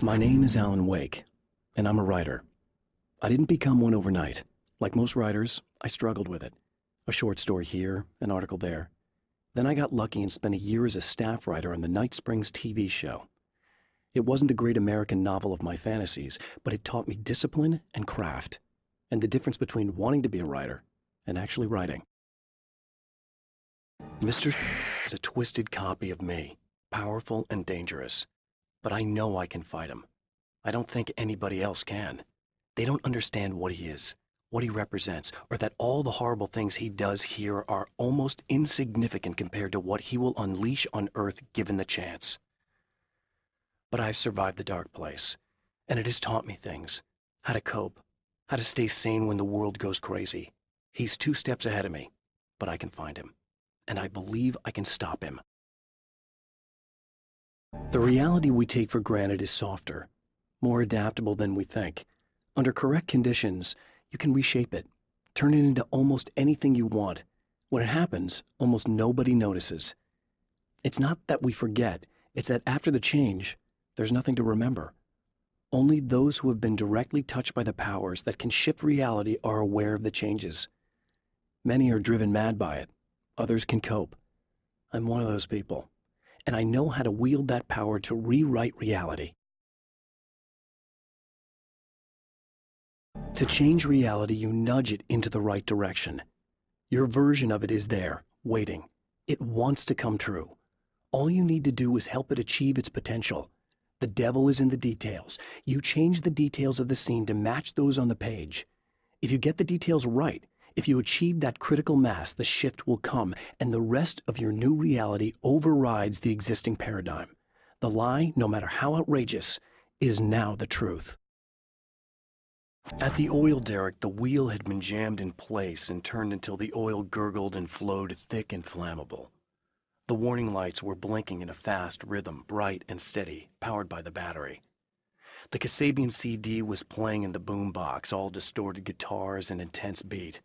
My name is Alan Wake, and I'm a writer. I didn't become one overnight. Like most writers, I struggled with it. A short story here, an article there. Then I got lucky and spent a year as a staff writer on the Night Springs TV show. It wasn't the great American novel of my fantasies, but it taught me discipline and craft, and the difference between wanting to be a writer and actually writing. Mr. is a twisted copy of me, powerful and dangerous. But I know I can fight him. I don't think anybody else can. They don't understand what he is, what he represents, or that all the horrible things he does here are almost insignificant compared to what he will unleash on Earth given the chance. But I've survived the dark place, and it has taught me things. How to cope, how to stay sane when the world goes crazy. He's 2 steps ahead of me, but I can find him, and I believe I can stop him. The reality we take for granted is softer, more adaptable than we think. Under correct conditions, you can reshape it, turn it into almost anything you want. When it happens, almost nobody notices. It's not that we forget, it's that after the change, there's nothing to remember. Only those who have been directly touched by the powers that can shift reality are aware of the changes. Many are driven mad by it. Others can cope. I'm one of those people. And I know how to wield that power to rewrite reality. To change reality, you nudge it into the right direction. Your version of it is there, waiting. It wants to come true. All you need to do is help it achieve its potential. The devil is in the details. You change the details of the scene to match those on the page. If you get the details right, if you achieve that critical mass, the shift will come, and the rest of your new reality overrides the existing paradigm. The lie, no matter how outrageous, is now the truth. At the oil derrick, the wheel had been jammed in place and turned until the oil gurgled and flowed thick and flammable. The warning lights were blinking in a fast rhythm, bright and steady, powered by the battery. The Kasabian CD was playing in the boombox, all distorted guitars and intense beat.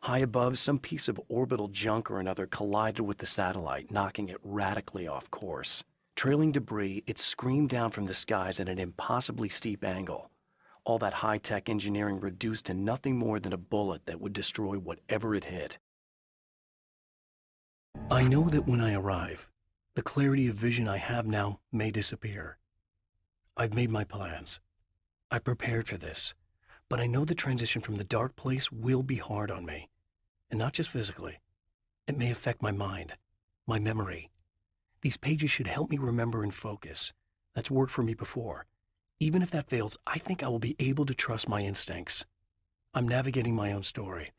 High above, some piece of orbital junk or another collided with the satellite, knocking it radically off course. Trailing debris, it screamed down from the skies at an impossibly steep angle. All that high-tech engineering reduced to nothing more than a bullet that would destroy whatever it hit. I know that when I arrive, the clarity of vision I have now may disappear. I've made my plans. I prepared for this. But I know the transition from the dark place will be hard on me. And not just physically. It may affect my mind, my memory. These pages should help me remember and focus. That's worked for me before. Even if that fails, I think I will be able to trust my instincts. I'm navigating my own story.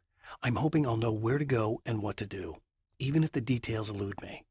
I'm hoping I'll know where to go and what to do, even if the details elude me.